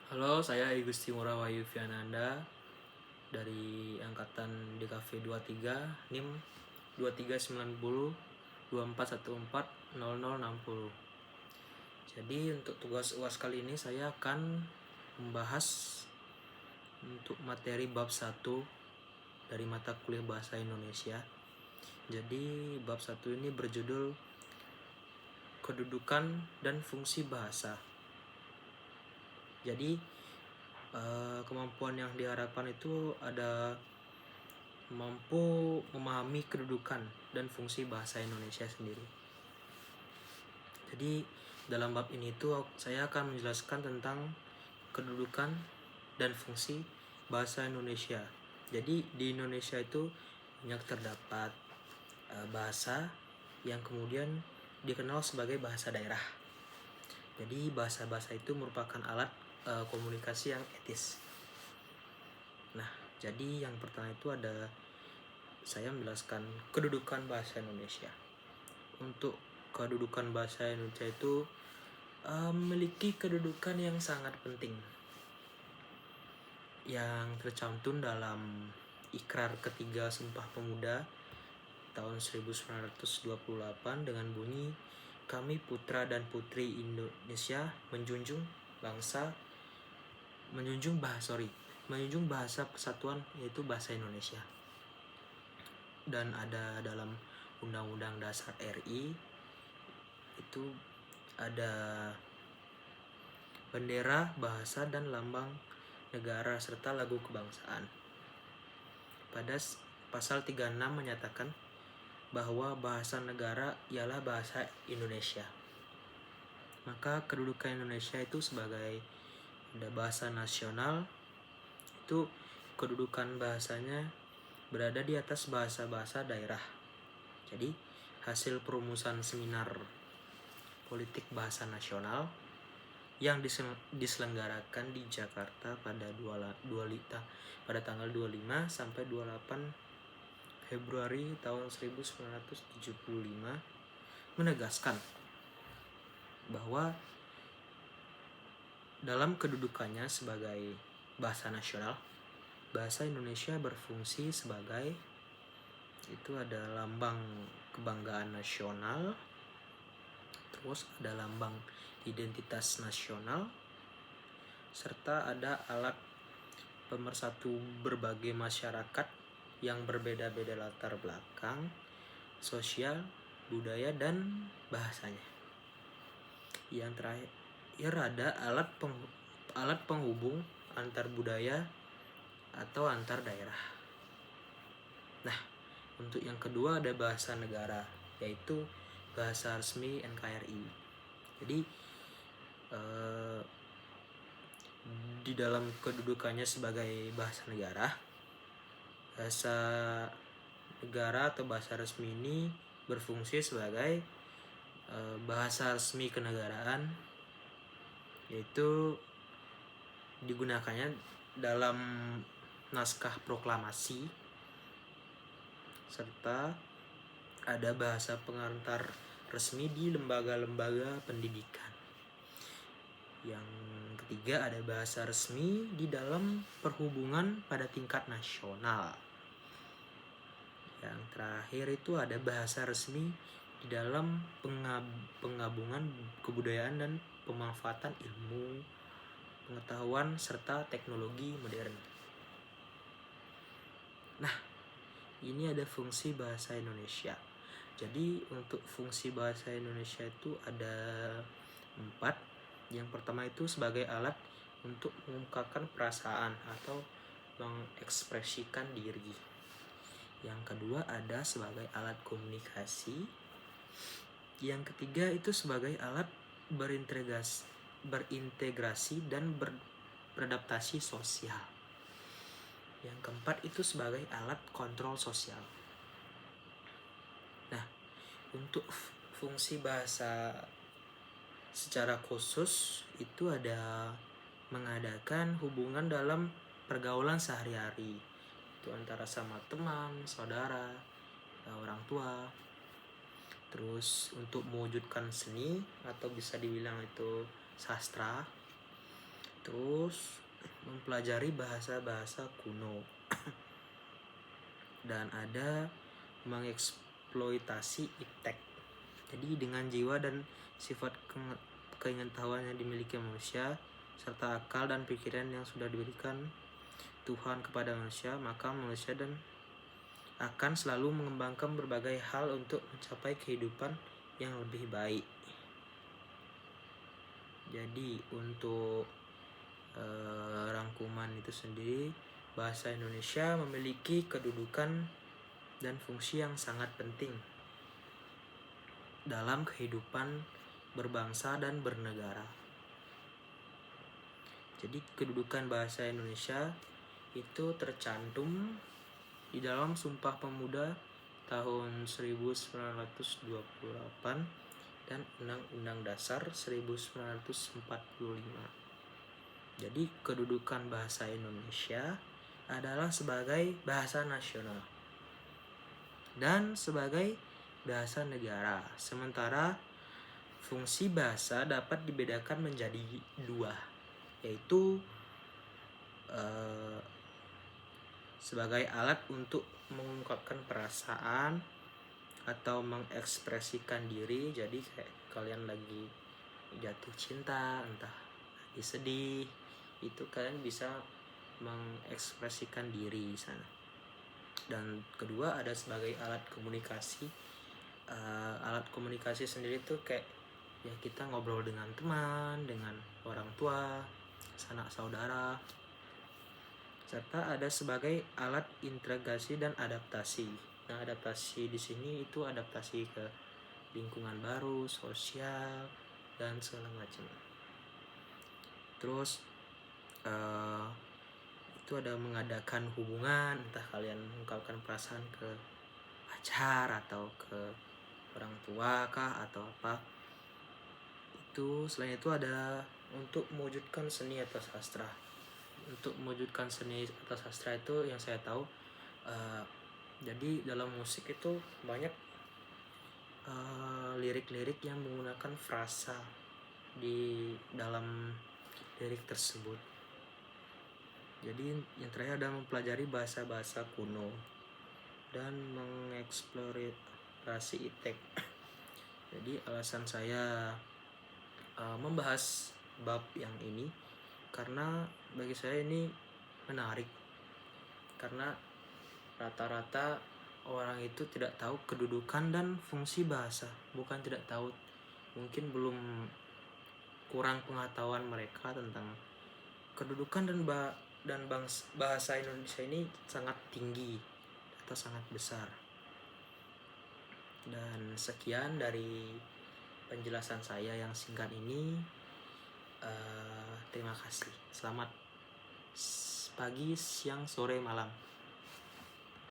Halo, saya Igusti Ngurah Wahyu Fiananda dari angkatan DKV 23 NIM 2390 24140060. Jadi untuk tugas UAS kali ini saya akan membahas untuk materi bab 1 dari mata kuliah Bahasa Indonesia. Jadi bab 1 ini berjudul Kedudukan dan Fungsi Bahasa. Jadi kemampuan yang diharapkan itu ada mampu memahami kedudukan dan fungsi bahasa Indonesia sendiri. Jadi dalam bab ini tuh saya akan menjelaskan tentang kedudukan dan fungsi bahasa Indonesia. Jadi di Indonesia itu banyak terdapat bahasa yang kemudian dikenal sebagai bahasa daerah. Jadi bahasa-bahasa itu merupakan alat komunikasi yang etis. Nah, jadi yang pertama itu ada saya menjelaskan kedudukan bahasa Indonesia. Untuk kedudukan bahasa Indonesia itu memiliki kedudukan yang sangat penting yang tercantum dalam Ikrar Ketiga Sumpah Pemuda tahun 1928 dengan bunyi, "Kami putra dan putri Indonesia menjunjung bahasa persatuan yaitu bahasa Indonesia." Dan ada dalam Undang-Undang Dasar RI itu ada bendera, bahasa, dan lambang negara serta lagu kebangsaan. Pada pasal 36 menyatakan bahwa bahasa negara ialah bahasa Indonesia. Maka kedudukan Indonesia itu sebagai bahasa nasional, itu kedudukan bahasanya berada di atas bahasa-bahasa daerah. Jadi hasil perumusan seminar politik bahasa nasional yang diselenggarakan di Jakarta pada tanggal 25 sampai 28 Februari tahun 1975 menegaskan bahwa dalam kedudukannya sebagai bahasa nasional, bahasa Indonesia berfungsi sebagai itu ada lambang kebanggaan nasional, terus ada lambang identitas nasional, serta ada alat pemersatu berbagai masyarakat yang berbeda-beda latar belakang, sosial, budaya, dan bahasanya. Yang terakhir ada alat penghubung antar budaya atau antar daerah. Nah, untuk yang kedua ada bahasa negara, yaitu bahasa resmi NKRI. Jadi di dalam kedudukannya sebagai bahasa negara atau bahasa resmi ini berfungsi sebagai bahasa resmi kenegaraan, yaitu digunakannya dalam naskah proklamasi, serta ada bahasa pengantar resmi di lembaga-lembaga pendidikan. Yang ketiga ada bahasa resmi di dalam perhubungan pada tingkat nasional. Yang terakhir itu ada bahasa resmi di dalam penggabungan kebudayaan dan pemanfaatan ilmu, pengetahuan, serta teknologi modern. Nah, ini ada fungsi bahasa Indonesia. Jadi untuk fungsi bahasa Indonesia itu ada 4. Yang pertama itu sebagai alat untuk mengungkapkan perasaan atau mengekspresikan diri. Yang kedua ada sebagai alat komunikasi. Yang ketiga itu sebagai alat berintegrasi dan beradaptasi sosial. Yang keempat itu sebagai alat kontrol sosial. Nah, untuk fungsi bahasa secara khusus itu ada mengadakan hubungan dalam pergaulan sehari-hari, itu antara sama teman, saudara, orang tua. Terus untuk mewujudkan seni atau bisa dibilang itu sastra, Terus mempelajari bahasa-bahasa kuno. Dan ada mengeksploitasi iptek. Jadi dengan jiwa dan sifat keingetahuan yang dimiliki manusia serta akal dan pikiran yang sudah diberikan Tuhan kepada manusia, maka manusia dan akan selalu mengembangkan berbagai hal untuk mencapai kehidupan yang lebih baik. Jadi untuk rangkuman itu sendiri, bahasa Indonesia memiliki kedudukan dan fungsi yang sangat penting dalam kehidupan berbangsa dan bernegara. Jadi kedudukan bahasa Indonesia itu tercantum di dalam Sumpah Pemuda tahun 1928 dan Undang-Undang Dasar 1945. Jadi kedudukan bahasa Indonesia adalah sebagai bahasa nasional dan sebagai bahasa negara. Sementara fungsi bahasa dapat dibedakan menjadi dua, yaitu sebagai alat untuk mengungkapkan perasaan atau mengekspresikan diri. Jadi kayak kalian lagi jatuh cinta, entah lagi sedih, itu kalian bisa mengekspresikan diri di sana. Dan kedua ada sebagai alat komunikasi. Alat komunikasi sendiri tuh kayak ya kita ngobrol dengan teman, dengan orang tua, sanak saudara. Serta ada sebagai alat integrasi dan adaptasi. Nah, adaptasi di sini itu adaptasi ke lingkungan baru, sosial, dan segala macam. Terus itu ada mengadakan hubungan, entah kalian mengungkapkan perasaan ke pacar atau ke orang tua kah atau apa. Itu selain itu ada untuk mewujudkan seni atau sastra. Untuk mewujudkan seni atau sastra itu yang saya tahu, jadi dalam musik itu banyak lirik-lirik yang menggunakan frasa di dalam lirik tersebut. Jadi yang terakhir adalah mempelajari bahasa-bahasa kuno dan mengeksplorasi iptek. Jadi alasan saya membahas bab yang ini karena bagi saya ini menarik, karena rata-rata orang itu tidak tahu kedudukan dan fungsi bahasa. Bukan tidak tahu, mungkin belum kurang pengetahuan mereka tentang kedudukan dan bahasa Indonesia ini sangat tinggi atau sangat besar. Dan sekian dari penjelasan saya yang singkat ini. Terima kasih. Selamat pagi, siang, sore, malam.